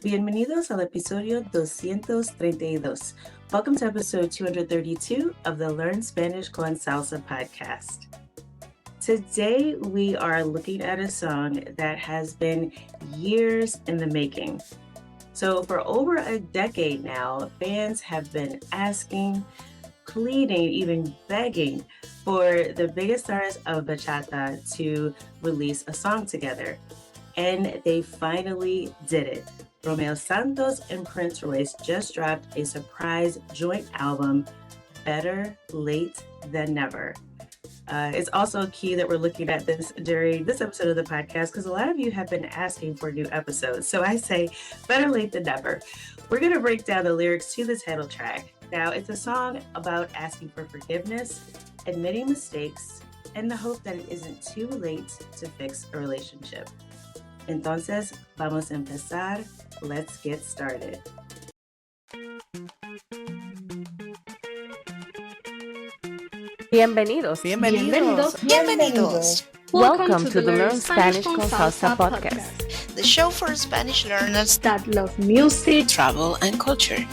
Bienvenidos al episodio 232. Welcome to episode 232 of the Learn Spanish con Salsa podcast. Today, we are looking at a song that has been years in the making. So for over a decade now, fans have been asking, pleading, even begging for the biggest stars of Bachata to release a song together. And they finally did it. Romeo Santos and Royce just dropped a surprise joint album, Better Late Than Never. It's also key that we're looking at this during this episode of the podcast because a lot of you have been asking for new episodes. So I say better late than never. We're going to break down the lyrics to the title track. Now, it's a song about asking for forgiveness, admitting mistakes, and the hope that it isn't too late to fix a relationship. Entonces, vamos a empezar. Let's get started. Bienvenidos. Welcome to the Learn Spanish con Salsa podcast, the show for Spanish learners that love music, travel, and culture.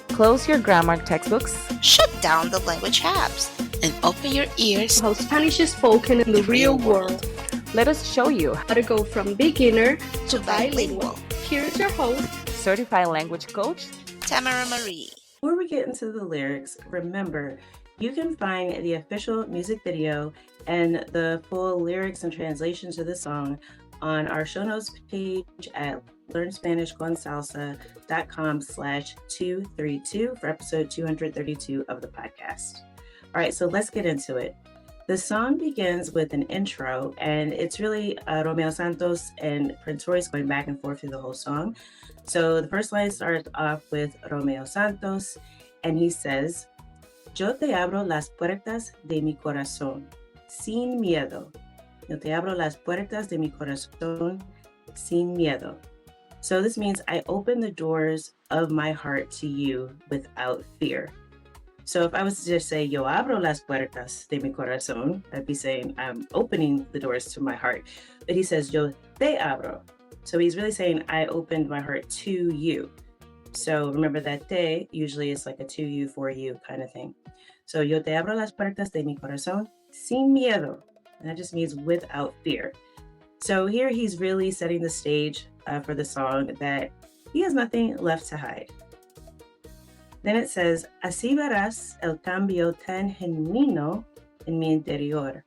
Close your grammar textbooks, shut down the language apps, and open your ears to how Spanish is spoken in the real world. Let us show you how to go from beginner to bilingual. Here's your host, certified language coach, Tamara Marie. Before we get into the lyrics, remember, you can find the official music video and the full lyrics and translations of the song on our show notes page at learnspanishconsalsa.com/232 for episode 232 of the podcast. All right, so let's get into it. The song begins with an intro, and it's really Romeo Santos and Royce going back and forth through the whole song. So the first line starts off with Romeo Santos, and he says, Yo te abro las puertas de mi corazón, sin miedo. Yo te abro las puertas de mi corazón, sin miedo. So this means I open the doors of my heart to you without fear. So if I was to just say, Yo abro las puertas de mi corazón, I'd be saying, I'm opening the doors to my heart. But he says, Yo te abro. So he's really saying, I opened my heart to you. So remember that te usually is like a to you, for you kind of thing. So yo te abro las puertas de mi corazón sin miedo. And that just means without fear. So here he's really setting the stage for the song that he has nothing left to hide. Then it says, Así verás el cambio tan genuino en mi interior.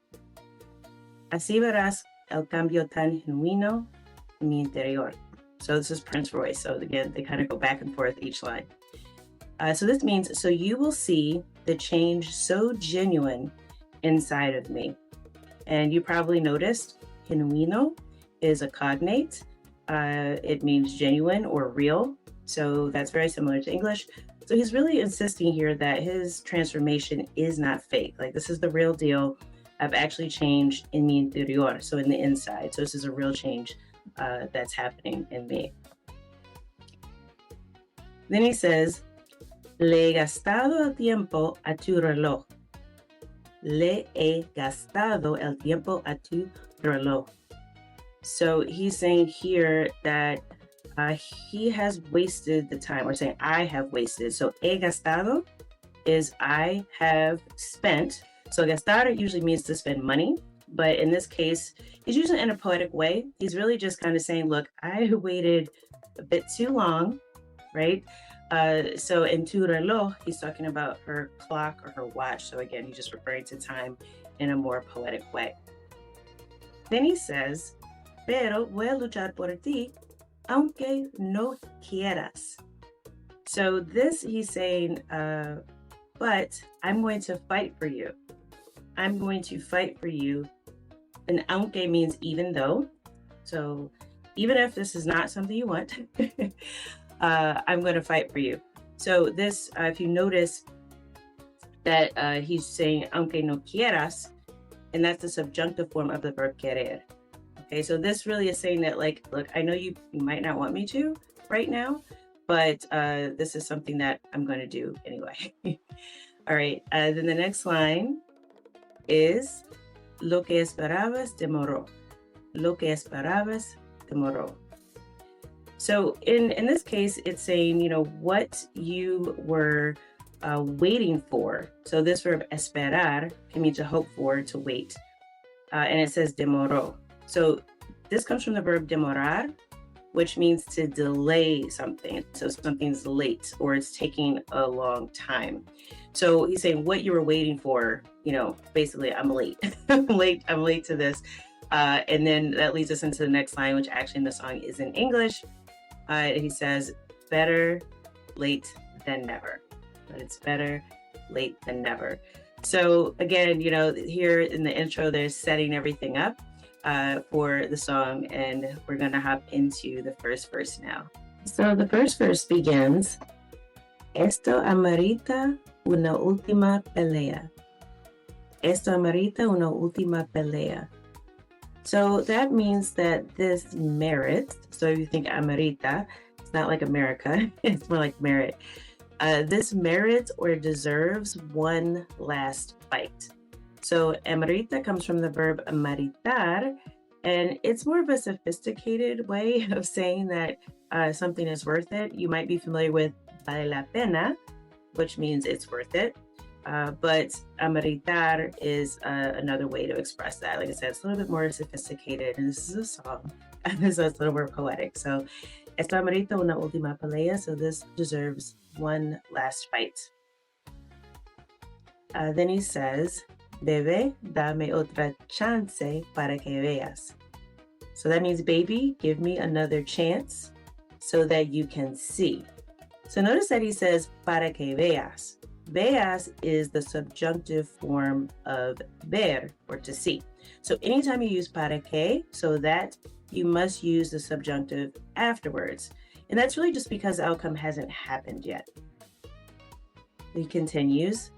Así verás el cambio tan genuino en mi interior. So this is Royce. So again, they kind of go back and forth each line. So this means, so you will see the change so genuine inside of me. And you probably noticed genuino is a cognate. It means genuine or real. So that's very similar to English. So he's really insisting here that his transformation is not fake. Like this is the real deal. I've actually changed in mi interior, so in the inside. So this is a real change that's happening in me. Then he says, Le he gastado el tiempo a tu reloj. Le he gastado el tiempo a tu reloj. So he's saying here that he has wasted the time, or saying I have wasted. So he gastado is I have spent. So gastar usually means to spend money. But in this case, he's using it in a poetic way. He's really just kind of saying, look, I waited a bit too long, right? So in tu reloj, he's talking about her clock or her watch. So again, he's just referring to time in a more poetic way. Then he says, pero voy a luchar por ti, aunque no quieras. So this he's saying, but I'm going to fight for you. I'm going to fight for you. And aunque means even though. So even if this is not something you want, I'm going to fight for you. So this, if you notice that he's saying aunque no quieras, and that's the subjunctive form of the verb querer. Okay, so this really is saying that, like, look, I know you might not want me to right now, but this is something that I'm going to do anyway. All right, then the next line is Lo que esperabas demoró. Lo que esperabas demoró. So in this case, it's saying, what you were waiting for. So this verb esperar can mean to hope for, to wait. And it says demoró. So this comes from the verb demorar, which means to delay something. So something's late or it's taking a long time. So he's saying what you were waiting for, basically I'm late. I'm late to this. And then that leads us into the next line, which actually in the song is in English. He says, better late than never. But it's better late than never. So again, here in the intro, they're setting everything up for the song, and we're going to hop into the first verse now. So the first verse begins, Esto amerita una última pelea. Esto amerita una última pelea. So that means that this merits, so if you think amerita, it's not like America, it's more like merit. This merits or deserves one last fight. So amerita comes from the verb ameritar, and it's more of a sophisticated way of saying that something is worth it. You might be familiar with vale la pena, which means it's worth it. But ameritar is another way to express that. Like I said, it's a little bit more sophisticated, and this is a song, so it's a little more poetic. So, esto amerita una última pelea, so this deserves one last fight. Then he says, Bebé, dame otra chance para que veas. So that means, baby, give me another chance so that you can see. So notice that he says, para que veas. Veas is the subjunctive form of ver, or to see. So anytime you use para que, so that, you must use the subjunctive afterwards. And that's really just because the outcome hasn't happened yet. He continues,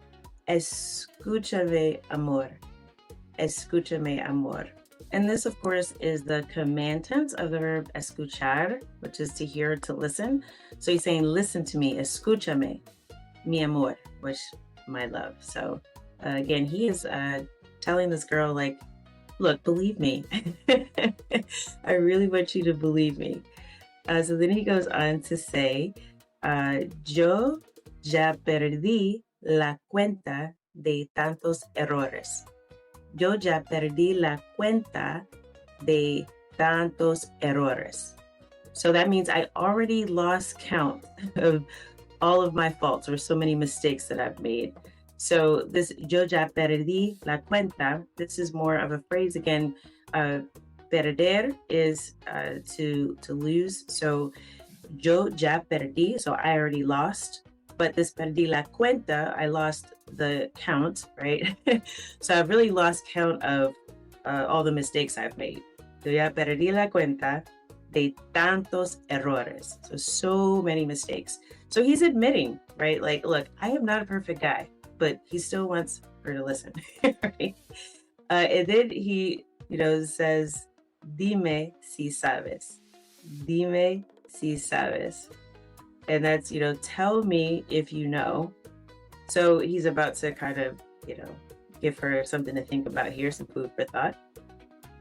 escúchame, amor. Escúchame, amor. And this, of course, is the command tense of the verb escuchar, which is to hear, to listen. So he's saying, listen to me, escúchame, mi amor, which, my love. So again, he is telling this girl, like, look, believe me. I really want you to believe me. So then he goes on to say, yo ya perdí la cuenta de tantos errores. Yo ya perdí la cuenta de tantos errores. So that means I already lost count of all of my faults, or so many mistakes that I've made. So this yo ya perdí la cuenta, this is more of a phrase again. Perder is to lose. So yo ya perdí, so I already lost. But this perdí la cuenta, I lost the count, right? So I've really lost count of all the mistakes I've made. Yo ya perdí la cuenta de tantos errores. So many mistakes. So he's admitting, right? Like, look, I am not a perfect guy, but he still wants her to listen, right? And then he, says, dime si sabes. Dime si sabes. And that's, tell me if you know. So he's about to kind of, give her something to think about here, some food for thought.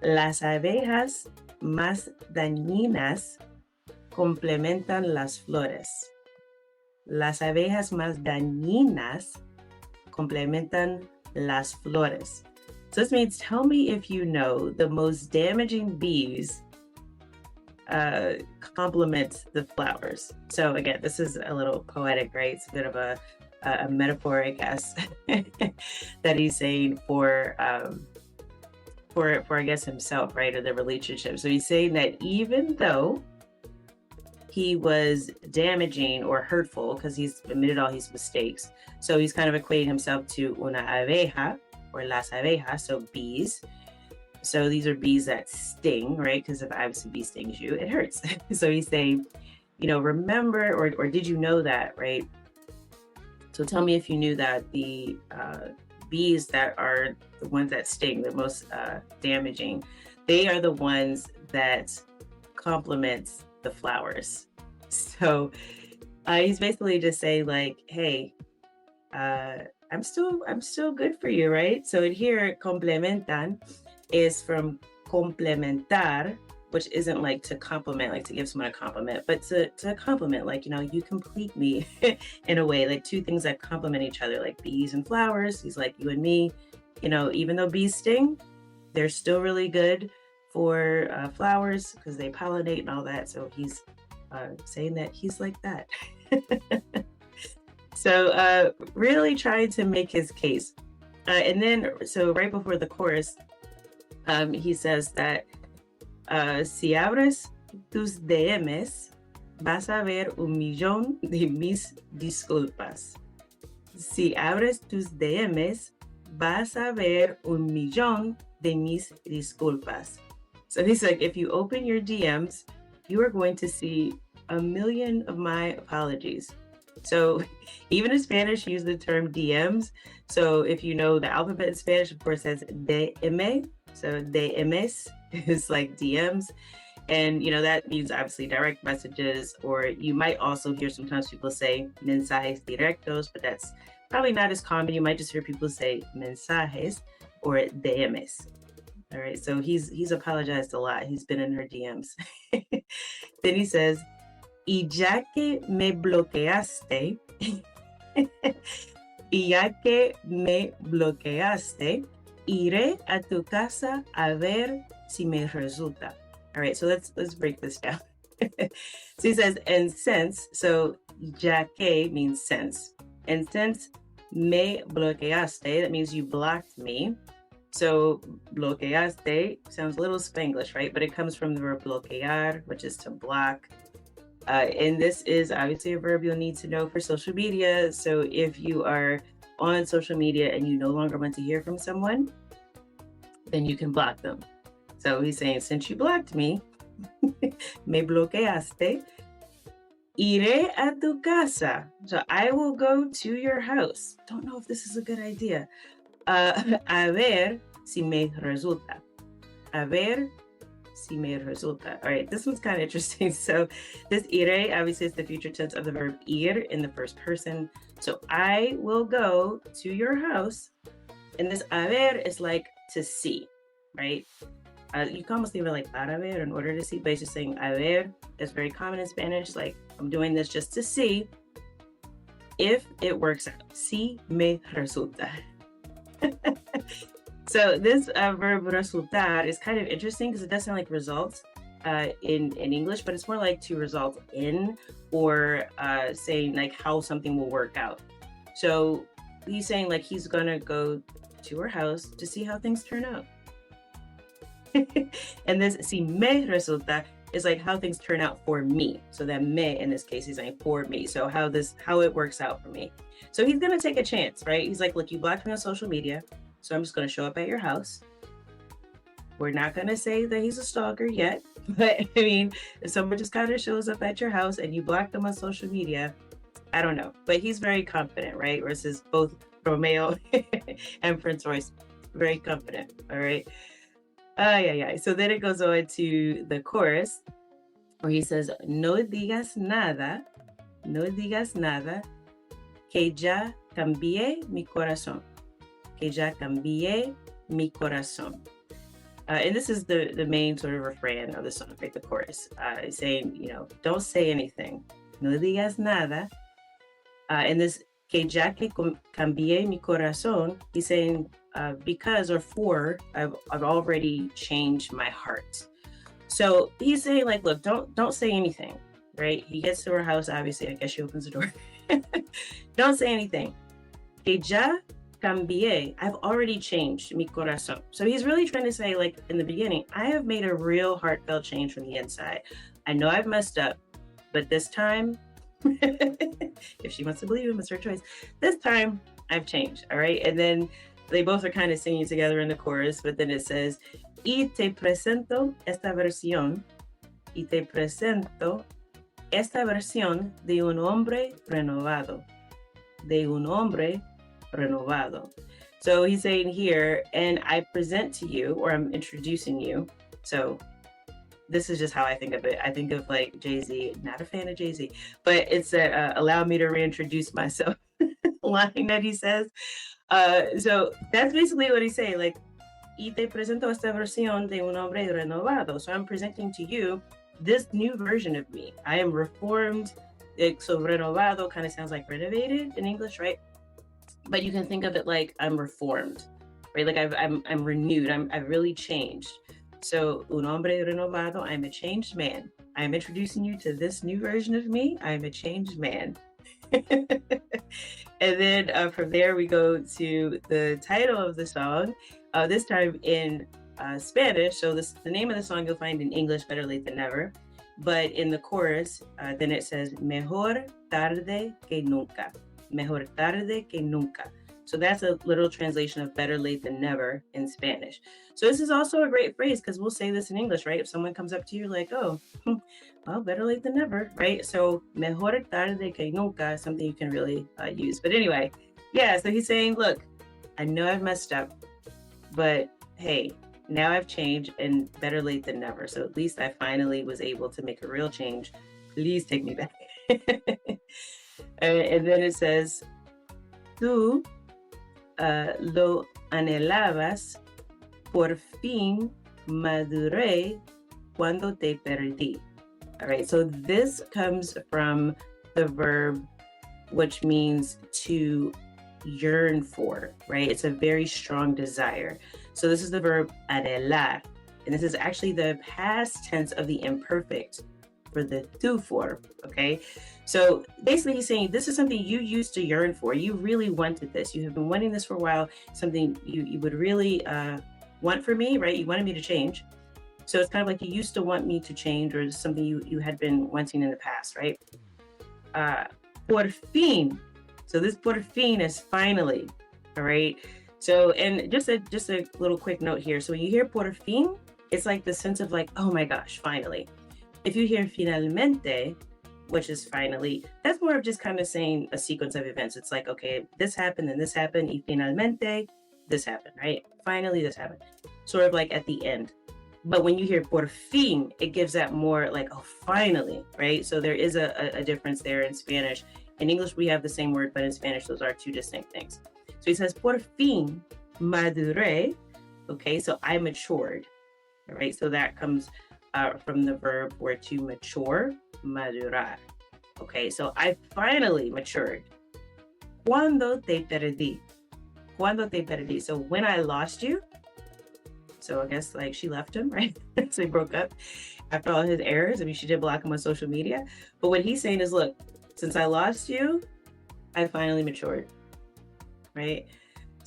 Las abejas más dañinas complementan las flores. Las abejas más dañinas complementan las flores. So this means, tell me if you know, the most damaging bees complement the flowers. So again, this is a little poetic, right? It's a bit of a metaphor, I guess, that he's saying for I guess himself, right, or the relationship. So he's saying that even though he was damaging or hurtful, because he's admitted all his mistakes, so he's kind of equating himself to una abeja, or las abejas, so bees. So these are bees that sting, right? Because if obviously bee stings you, it hurts. So he's saying, remember, or did you know that, right? So tell me if you knew that the bees that are the ones that sting, the most damaging, they are the ones that complement the flowers. So he's basically just saying, like, hey, I'm still good for you, right? So in here, complementan is from complementar, which isn't like to compliment, like to give someone a compliment, but to compliment, like, you complete me in a way, like two things that complement each other, like bees and flowers. He's like, you and me, even though bees sting, they're still really good for flowers because they pollinate and all that. So he's saying that he's like that. So really trying to make his case. And then, so right before the chorus, he says that si abres tus DMs, vas a ver un millón de mis disculpas. Si abres tus DMs, vas a ver un millón de mis disculpas. So he's like, if you open your DMs, you are going to see a million of my apologies. So even in Spanish, use the term DMs. So if you know the alphabet in Spanish, of course, says DM. So DMs is like DMs. And, that means obviously direct messages, or you might also hear sometimes people say mensajes directos, but that's probably not as common. You might just hear people say mensajes or DMs. All right. So he's apologized a lot. He's been in her DMs. Then he says, y ya que me bloqueaste, iré a tu casa a ver si me resulta. All right, so let's break this down. So he says, and since, so ya que means since. And since me bloqueaste, that means you blocked me. So bloqueaste sounds a little Spanglish, right? But it comes from the verb bloquear, which is to block. And this is obviously a verb you'll need to know for social media. So if you are on social media and you no longer want to hear from someone, then you can block them. So he's saying, since you blocked me, me bloqueaste, iré a tu casa. So I will go to your house. Don't know if this is a good idea. A ver si me resulta. A ver si me resulta. All right, this one's kind of interesting. So this iré obviously is the future tense of the verb ir in the first person. So I will go to your house. And this a ver is like to see, right? You can almost leave it like para ver, in order to see, but it's just saying a ver. It's very common in Spanish. Like, I'm doing this just to see if it works out. Si me resulta. So this verb resultar is kind of interesting because it does sound like result in English, but it's more like to result in, or saying like how something will work out. So he's saying like he's gonna go to her house to see how things turn out. And this si me resulta is like how things turn out for me. So that me in this case is saying for me. So how it works out for me. So he's gonna take a chance, right? He's like, look, you blocked me on social media, so I'm just gonna show up at your house. We're not gonna say that he's a stalker yet, but I mean, if someone just kind of shows up at your house and you block them on social media, I don't know. But he's very confident, right? Versus both Romeo and Prince Royce, very confident. All right. Yeah. So then it goes on to the chorus where he says, no digas nada, que ya cambié mi corazón, que ya cambié mi corazón. And this is the main sort of refrain of the song, like the chorus, saying, don't say anything, no digas nada. And this, que ya que cambié mi corazón, he's saying, because or for, I've already changed my heart. So he's saying like, look, don't say anything, right? He gets to her house, obviously, I guess she opens the door. Don't say anything. Que ya cambié, I've already changed mi corazón. So he's really trying to say, like in the beginning, I have made a real heartfelt change from the inside. I know I've messed up, but this time, if she wants to believe him, it's her choice. This time I've changed, all right? And then they both are kind of singing together in the chorus, but then it says, y te presento esta versión de un hombre renovado. So he's saying here, and I present to you, or I'm introducing you. So this is just how I think of it. I think of like Jay-Z, not a fan of Jay-Z, but it's that allow me to reintroduce myself line that he says. So that's basically what he's saying. Like, y te presento esta versión de un hombre renovado. So I'm presenting to you this new version of me. I am reformed. So renovado kind of sounds like renovated in English, right? But you can think of it like I'm reformed, right? Like I'm renewed. I've really changed. So un hombre renovado, I'm a changed man. I'm introducing you to this new version of me. I'm a changed man. And then from there we go to the title of the song. This time in Spanish. So the name of the song you'll find in English, Better Late Than Never. But in the chorus, then it says mejor tarde que nunca. Mejor tarde que nunca. So that's a literal translation of better late than never in Spanish. So this is also a great phrase because we'll say this in English, right? If someone comes up to you like, oh, well, better late than never, right? So mejor tarde que nunca is something you can really use. But anyway, yeah, so he's saying, look, I know I've messed up, but hey, now I've changed and better late than never. So at least I finally was able to make a real change. Please take me back. And then it says, tú lo anhelabas, por fin maduré cuando te perdí. All right, so this comes from the verb, which means to yearn for, right? It's a very strong desire. So this is the verb anhelar, and this is actually the past tense of the imperfect for the tu form, okay? So basically he's saying this is something you used to yearn for. You really wanted this. You have been wanting this for a while, something you would really want for me, right? You wanted me to change. So it's kind of like you used to want me to change, or something you had been wanting in the past, right? Por fin. So this por fin is finally, all right? So, and just a little quick note here. So when you hear por fin, it's like the sense of like, oh my gosh, finally. If you hear finalmente, which is finally, that's more of just kind of saying a sequence of events. It's like, okay, this happened, and this happened, y finalmente, this happened, right? Finally, this happened. Sort of like at the end. But when you hear por fin, it gives that more like, oh, finally, right? So there is a difference there in Spanish. In English, we have the same word, but in Spanish, those are two distinct things. So he says, por fin maduré. Okay, so I matured, all right? So that comes from the verb where to mature, madurar. Okay, so I finally matured. Cuando te perdí. Cuando te perdí. So when I lost you. So I guess like she left him, right? So they broke up after all his errors. I mean, she did block him on social media. But what he's saying is, look, since I lost you, I finally matured, right?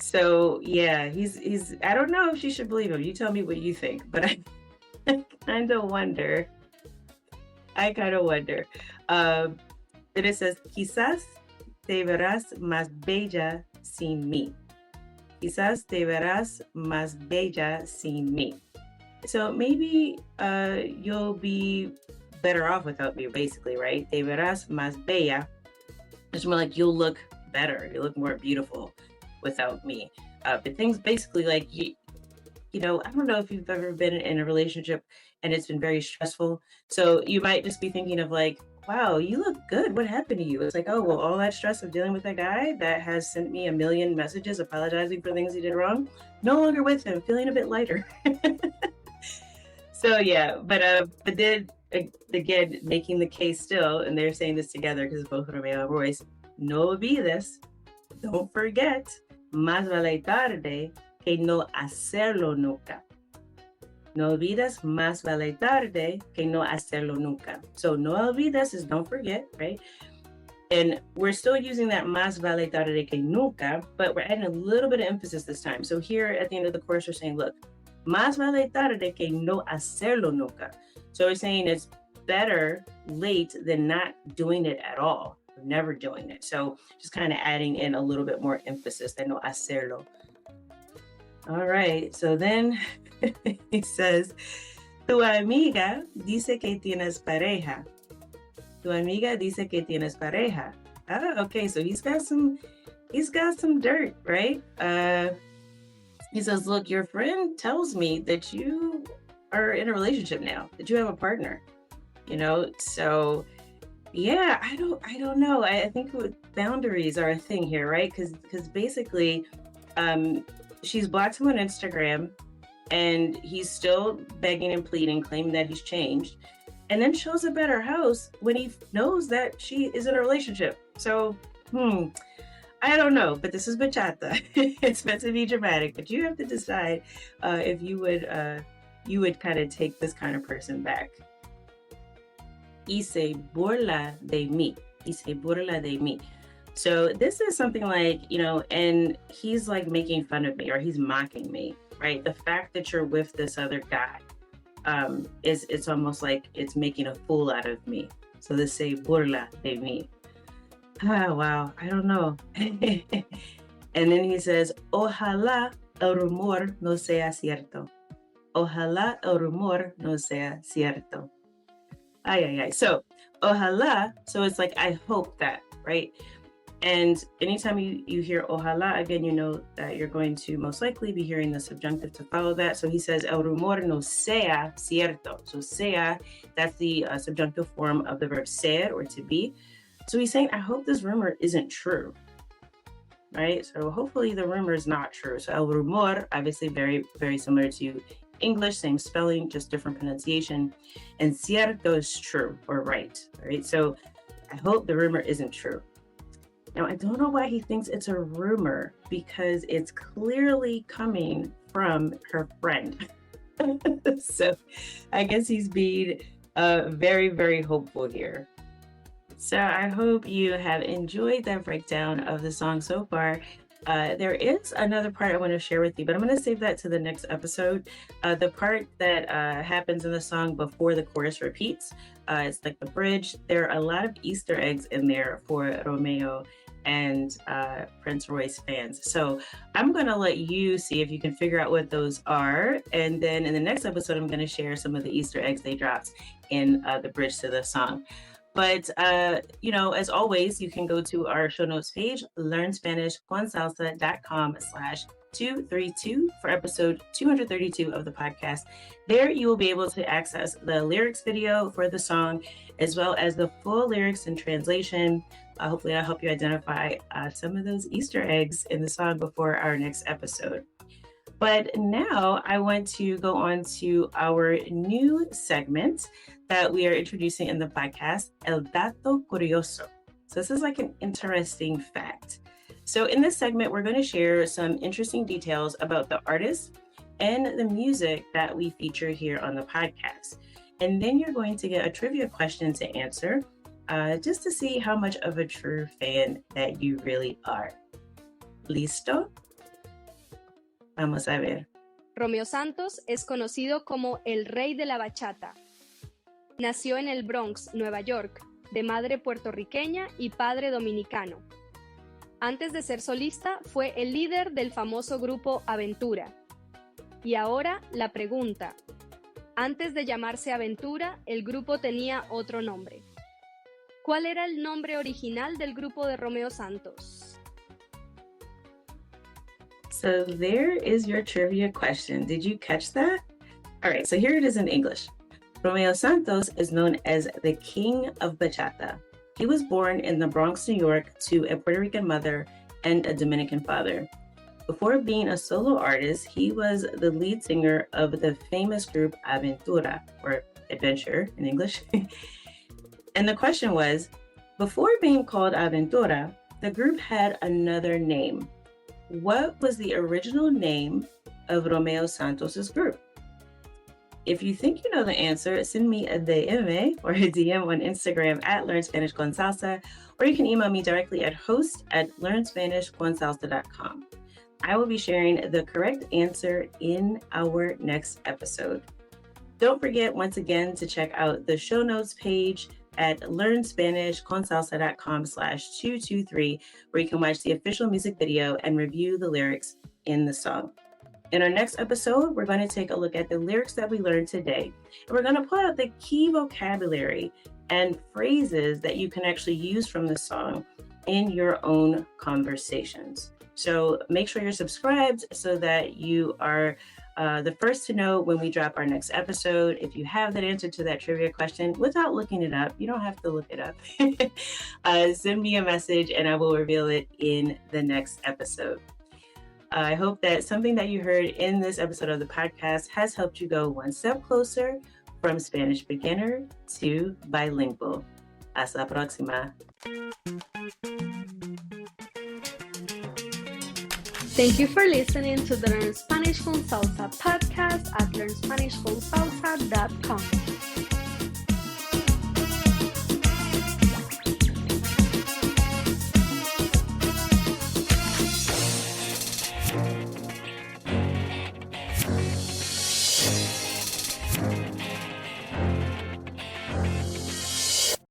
So yeah, he's. I don't know if she should believe him. You tell me what you think, but I kind of wonder. Then it says, quizás te verás más bella sin mí. Quizás te verás más bella sin mí. So maybe you'll be better off without me, basically, right? Te verás más bella. It's more like you'll look better. You look more beautiful without me. But things basically like, you know, I don't know if you've ever been in a relationship and it's been very stressful. So you might just be thinking of like, wow, you look good. What happened to you? It's like, oh, well, all that stress of dealing with that guy that has sent me a million messages apologizing for things he did wrong, no longer with him, feeling a bit lighter. So yeah, but then again, making the case still, and they're saying this together because it's both Romeo and Royce, no olvides, don't forget, más vale tarde que no hacerlo nunca. No olvides, más vale tarde que no hacerlo nunca. So no olvides is don't forget, right? And we're still using that más vale tarde que nunca, but we're adding a little bit of emphasis this time. So here at the end of the chorus, we're saying, look, más vale tarde que no hacerlo nunca. So we're saying it's better late than not doing it at all, or never doing it. So just kind of adding in a little bit more emphasis than no hacerlo. All right, so then he says, tu amiga dice que tienes pareja. Tu amiga dice que tienes pareja. Ah, okay, so he's got some dirt, right? He says, look, your friend tells me that you are in a relationship now, that you have a partner, you know? So yeah, I don't know. I think boundaries are a thing here, right? Because basically, she's blocked him on Instagram. and he's still begging and pleading, claiming that he's changed, and then shows up at her house when he knows that she is in a relationship. So, I don't know, but this is bachata. It's meant to be dramatic, but you have to decide if you would kind of take this kind of person back. Y se burla de mí. Y se burla de mí. So this is something like, and he's like making fun of me, or he's mocking me, right? The fact that you're with this other guy, it's almost like it's making a fool out of me. So they say burla de mí. Ah, wow, I don't know. And then he says, ojalá el rumor no sea cierto. Ojalá el rumor no sea cierto. Ay, ay, ay. So, ojalá, so it's like, I hope that, right? And anytime you hear ojalá, again, you know that you're going to most likely be hearing the subjunctive to follow that. So he says, el rumor no sea cierto. So sea, that's the subjunctive form of the verb ser, or to be. So he's saying, I hope this rumor isn't true, right? So hopefully the rumor is not true. So el rumor, obviously very, very similar to English, same spelling, just different pronunciation. And cierto is true or right? So I hope the rumor isn't true. Now, I don't know why he thinks it's a rumor, because it's clearly coming from her friend. So I guess he's being very, very hopeful here. So I hope you have enjoyed that breakdown of the song so far. There is another part I want to share with you, but I'm going to save that to the next episode. The part that happens in the song before the chorus repeats, it's like the bridge. There are a lot of Easter eggs in there for Romeo and Prince Royce fans. So I'm going to let you see if you can figure out what those are. And then in the next episode, I'm going to share some of the Easter eggs they dropped in the bridge to the song. But, as always, you can go to our show notes page, learnspanishconsalsa.com/232 for episode 232 of the podcast. There you will be able to access the lyrics video for the song, as well as the full lyrics and translation. Hopefully I'll help you identify some of those Easter eggs in the song before our next episode. But now I want to go on to our new segment that we are introducing in the podcast, El Dato Curioso. So this is like an interesting fact. So in this segment, we're going to share some interesting details about the artists and the music that we feature here on the podcast. And then you're going to get a trivia question to answer, just to see how much of a true fan that you really are. ¿Listo? Vamos a ver. Romeo Santos es conocido como el rey de la bachata. Nació en el Bronx, Nueva York, de madre puertorriqueña y padre dominicano. Antes de ser solista, fue el líder del famoso grupo Aventura. Y ahora la pregunta. Antes de llamarse Aventura, el grupo tenía otro nombre. ¿Cuál era el nombre original del grupo de Romeo Santos? So there is your trivia question. Did you catch that? All right, so here it is in English. Romeo Santos is known as the King of Bachata. He was born in the Bronx, New York, to a Puerto Rican mother and a Dominican father. Before being a solo artist, he was the lead singer of the famous group Aventura, or Adventure in English. And the question was, before being called Aventura, the group had another name. What was the original name of Romeo Santos's group? If you think you know the answer, send me a DM or a DM on Instagram at LearnSpanishConSalsa, or you can email me directly at host@LearnSpanishConSalsa.com. I will be sharing the correct answer in our next episode. Don't forget, once again, to check out the show notes page at learnspanishconsalsa.com/223, where you can watch the official music video and review the lyrics in the song. In our next episode, we're going to take a look at the lyrics that we learned today, and we're going to pull out the key vocabulary and phrases that you can actually use from the song in your own conversations. So make sure you're subscribed so that you are the first to know when we drop our next episode. If you have that answer to that trivia question without looking it up, you don't have to look it up. Send me a message and I will reveal it in the next episode. I hope that something that you heard in this episode of the podcast has helped you go one step closer from Spanish beginner to bilingual. Hasta la próxima. Thank you for listening to the Learn Spanish con Salsa podcast at learnspanishconsalsa.com.